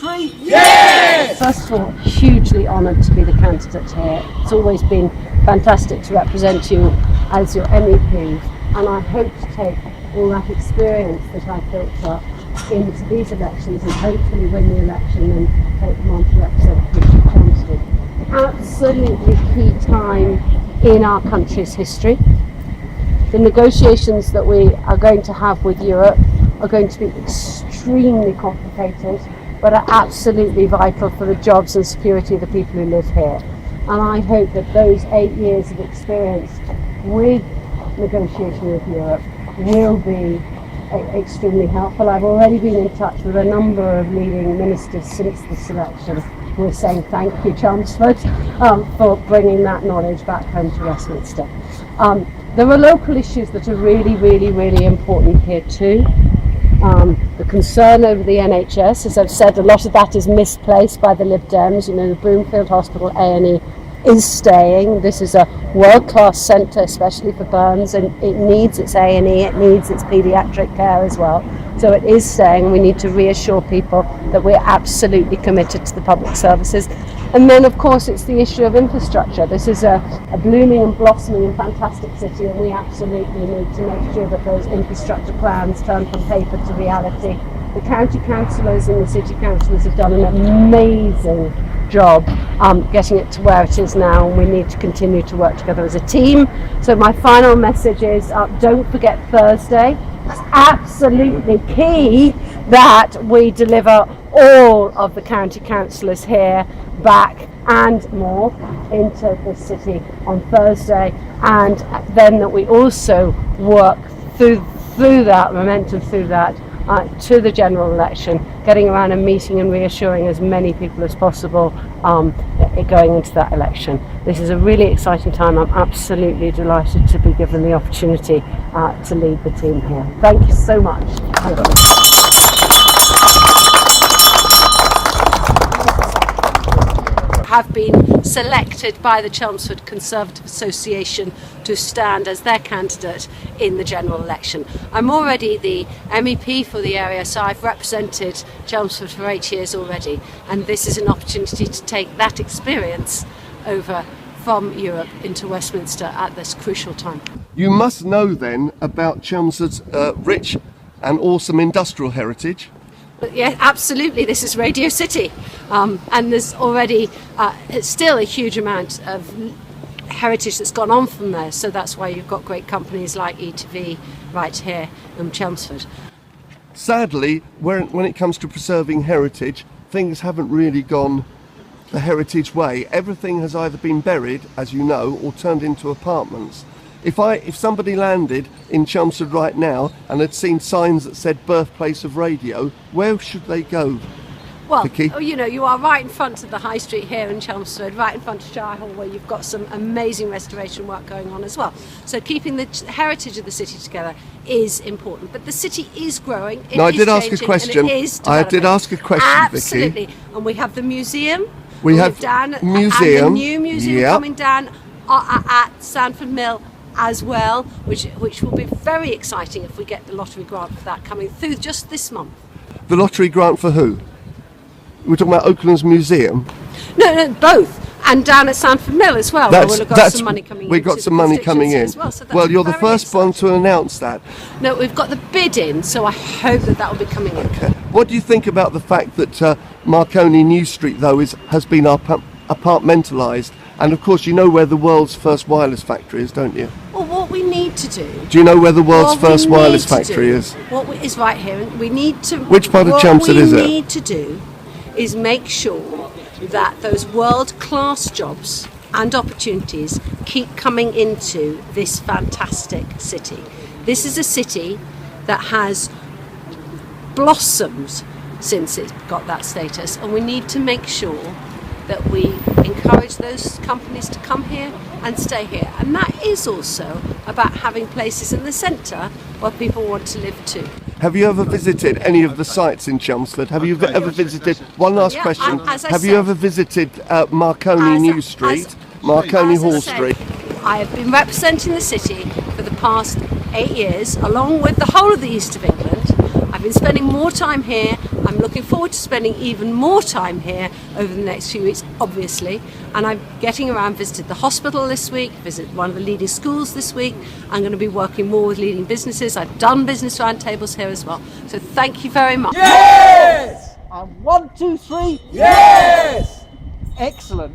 country? Yes! First of all, hugely honoured to be the candidate here. It's always been fantastic to represent you as your MEP, and I hope to take all that experience that I've built up into these elections and hopefully win the election and take them on to represent people of Chelmsford. Absolutely key time in our country's history. The negotiations that we are going to have with Europe are going to be extremely complicated, but are absolutely vital for the jobs and security of the people who live here. And I hope that those 8 years of experience with negotiation with Europe will be extremely helpful. I've already been in touch with a number of leading ministers since this election who are saying thank you, Chelmsford, for bringing that knowledge back home to Westminster. There are local issues that are really important here too. The concern over the NHS, as I've said, a lot of that is misplaced by the Lib Dems. You know, the Broomfield Hospital A&E is staying. This is a world-class centre, especially for burns, and it needs its A&E, it needs its paediatric care as well. So it is staying. We need to reassure people that we're absolutely committed to the public services. And then, of course, it's the issue of infrastructure. This is a blooming and blossoming and fantastic city, and we absolutely need to make sure that those infrastructure plans turn from paper to reality. The county councillors and the city councillors have done an amazing job getting it to where it is now, and we need to continue to work together as a team. So my final message is don't forget Thursday. It's absolutely key that we deliver all of the county councillors here back and more into the city on Thursday, and then that we also work through that momentum, through that to the general election, getting around and meeting and reassuring as many people as possible going into that election. This is a really exciting time. I'm absolutely delighted to be given the opportunity to lead the team here. Thank you so much. Have been selected by the Chelmsford Conservative Association to stand as their candidate in the general election. I'm already the MEP for the area, so I've represented Chelmsford for 8 years already, and this is an opportunity to take that experience over from Europe into Westminster at this crucial time. You must know then about Chelmsford's rich and awesome industrial heritage. Yeah, absolutely. This is Radio City, and there's already still a huge amount of heritage that's gone on from there. So that's why you've got great companies like ETV right here in Chelmsford. Sadly, when it comes to preserving heritage, things haven't really gone the heritage way. Everything has either been buried, as you know, or turned into apartments. If somebody landed in Chelmsford right now and had seen signs that said birthplace of radio, where should they go? Well, Vicky? you know, you are right in front of the High Street here in Chelmsford, right in front of Shire Hall, where you've got some amazing restoration work going on as well. So keeping the heritage of the city together is important. But the city is growing. I did ask a question. I did ask a question, absolutely. Vicky. And we have the museum. We have museum. And the new museum coming down at Sandford Mill as well, which will be very exciting if we get the lottery grant for that coming through just this month. The lottery grant for who? We're talking about Oakland's museum? No, both. And down at Sandford Mill as well, where we've got some money coming in. We've got some money coming in. Well, you're the first one to announce that. No, we've got the bid in, so I hope that will be coming in. Okay. What do you think about the fact that Marconi New Street, though, has been apartmentalised? And of course, you know where the world's first wireless factory is, don't you? Well, what we need to do... Do you know where the world's first wireless factory is? Is right here, and we need to... Which part of Chelmsford is it? What we need to do is make sure that those world-class jobs and opportunities keep coming into this fantastic city. This is a city that has blossomed since it got that status, and we need to make sure that we encourage those companies to come here and stay here. And that is also about having places in the centre where people want to live too. Have you ever visited any of the sites in Chelmsford? Have you ever visited, one last question, have you ever visited Marconi New Street, Marconi Hall Street? I have been representing the city for the past 8 years, along with the whole of the east of England. I've been spending more time here. I'm looking forward to spending even more time here over the next few weeks, obviously. And I'm getting around, visited the hospital this week, visited one of the leading schools this week. I'm going to be working more with leading businesses. I've done business roundtables here as well. So thank you very much. Yes! And 1, 2, 3. Yes! Excellent.